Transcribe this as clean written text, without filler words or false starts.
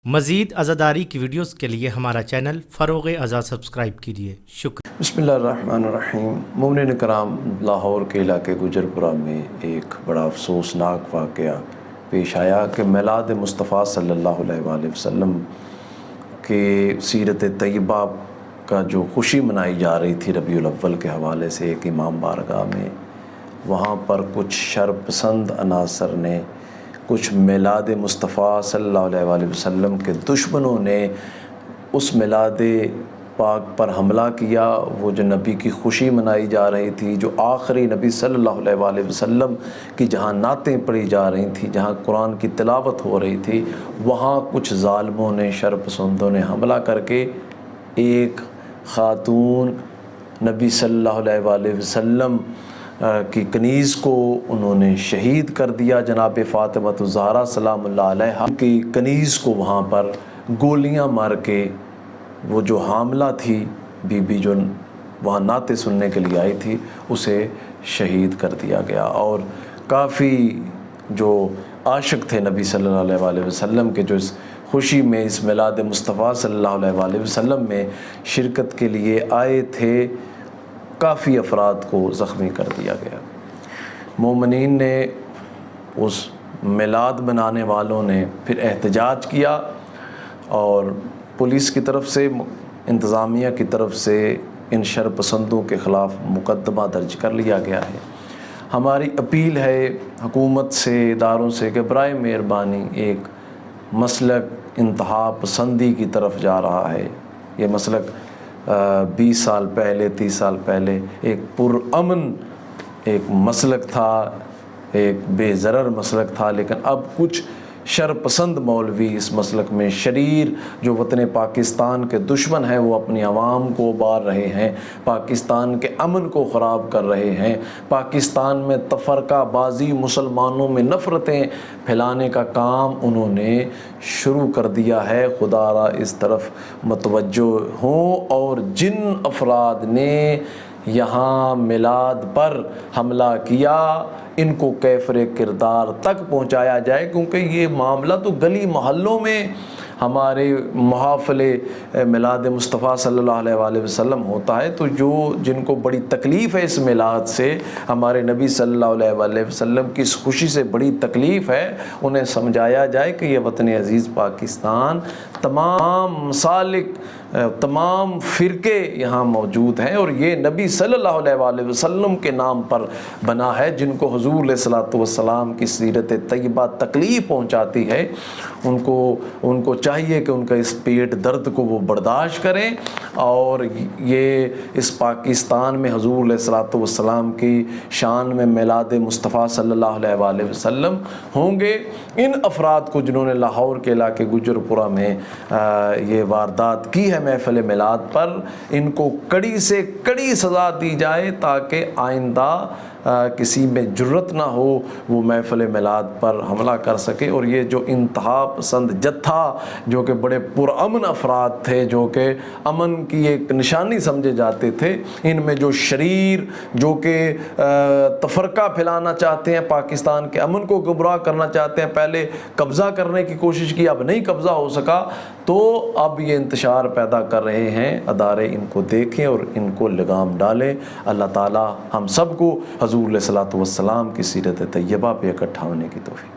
مزید عزاداری کی ویڈیوز کے لیے ہمارا چینل فروغ عزا سبسکرائب کیجیے۔ شکریہ۔ بسم اللہ الرحمن الرحیم۔ مومنین کرام، لاہور کے علاقے گجرپورہ میں ایک بڑا افسوسناک واقعہ پیش آیا کہ میلاد مصطفیٰ صلی اللہ علیہ وآلہ وسلم کے سیرت طیبہ کا جو خوشی منائی جا رہی تھی ربیع الاول کے حوالے سے ایک امام بارگاہ میں، وہاں پر کچھ شر پسند عناصر نے، کچھ میلاد مصطفیٰ صلی اللہ علیہ وآلہ وسلم کے دشمنوں نے اس میلاد پاک پر حملہ کیا۔ وہ جو نبی کی خوشی منائی جا رہی تھی، جو آخری نبی صلی اللہ علیہ وآلہ وسلم کی جہاں نعتیں پڑھی جا رہی تھیں، جہاں قرآن کی تلاوت ہو رہی تھی، وہاں کچھ ظالموں نے، شر پسندوں نے حملہ کر کے ایک خاتون نبی صلی اللہ علیہ وآلہ وسلم کی کنیز کو انہوں نے شہید کر دیا۔ جناب فاطمہ الزہرا سلام اللہ علیہا کی کنیز کو وہاں پر گولیاں مار کے، وہ جو حاملہ تھی بی بی جو وہاں نعتیں سننے کے لیے آئی تھی، اسے شہید کر دیا گیا۔ اور کافی جو عاشق تھے نبی صلی اللہ علیہ وآلہ وسلم کے، جو اس خوشی میں، اس میلاد مصطفیٰ صلی اللہ علیہ وآلہ وسلم میں شرکت کے لیے آئے تھے، کافی افراد کو زخمی کر دیا گیا۔ مومنین نے، اس میلاد منانے والوں نے پھر احتجاج کیا اور پولیس کی طرف سے، انتظامیہ کی طرف سے ان شر پسندوں کے خلاف مقدمہ درج کر لیا گیا ہے۔ ہماری اپیل ہے حکومت سے، اداروں سے کہ برائے مہربانی ایک مسلک انتہا پسندی کی طرف جا رہا ہے۔ یہ مسلک 20 سال پہلے، 30 سال پہلے ایک پرامن ایک مسلک تھا، ایک بے ضرر مسلک تھا، لیکن اب کچھ شر پسند مولوی اس مسلک میں، شریر جو وطن پاکستان کے دشمن ہیں، وہ اپنی عوام کو ابار رہے ہیں، پاکستان کے امن کو خراب کر رہے ہیں، پاکستان میں تفرقہ بازی، مسلمانوں میں نفرتیں پھیلانے کا کام انہوں نے شروع کر دیا ہے۔ خدا را اس طرف متوجہ ہوں، اور جن افراد نے یہاں میلاد پر حملہ کیا، ان کو کیفر کردار تک پہنچایا جائے، کیونکہ یہ معاملہ تو گلی محلوں میں ہمارے محافل میلاد مصطفیٰ صلی اللہ علیہ وآلہ وسلم ہوتا ہے، تو جن کو بڑی تکلیف ہے اس میلاد سے، ہمارے نبی صلی اللہ علیہ وآلہ وسلم کی اس خوشی سے بڑی تکلیف ہے، انہیں سمجھایا جائے کہ یہ وطن عزیز پاکستان، تمام مسالک، تمام فرقے یہاں موجود ہیں، اور یہ نبی صلی اللہ علیہ وآلہ وسلم کے نام پر بنا ہے۔ جن کو حضور علیہ الصلوۃ والسلام کی سیرت طیبہ تکلیف پہنچاتی ہے، ان کو چاہیے کہ ان کا اس پیٹ درد کو وہ برداشت کریں، اور یہ اس پاکستان میں حضور علیہ الصلوۃ والسلام کی شان میں میلاد مصطفیٰ صلی اللہ علیہ وآلہ وسلم ہوں گے۔ ان افراد کو جنہوں نے لاہور کے علاقے گجرپورہ میں یہ واردات کی ہے محفل میلاد پر، ان کو کڑی سے کڑی سزا دی جائے، تاکہ آئندہ کسی میں جرت نہ ہو وہ محفل میلاد پر حملہ کر سکے۔ اور یہ جو انتہا پسند جتھا، جو کہ بڑے پرامن افراد تھے، جو کہ امن کی ایک نشانی سمجھے جاتے تھے، ان میں جو شریر، جو کہ تفرقہ پھیلانا چاہتے ہیں، پاکستان کے امن کو گمراہ کرنا چاہتے ہیں، پہلے قبضہ کرنے کی کوشش کی، اب نہیں قبضہ ہو سکا، تو اب یہ انتشار پیدا کر رہے ہیں۔ ادارے ان کو دیکھیں اور ان کو لگام ڈالیں۔ اللہ تعالی ہم سب کو حضور علیہ الصلوۃ والسلام کی سیرت طیبہ پہ اکٹھا ہونے کی توفیق۔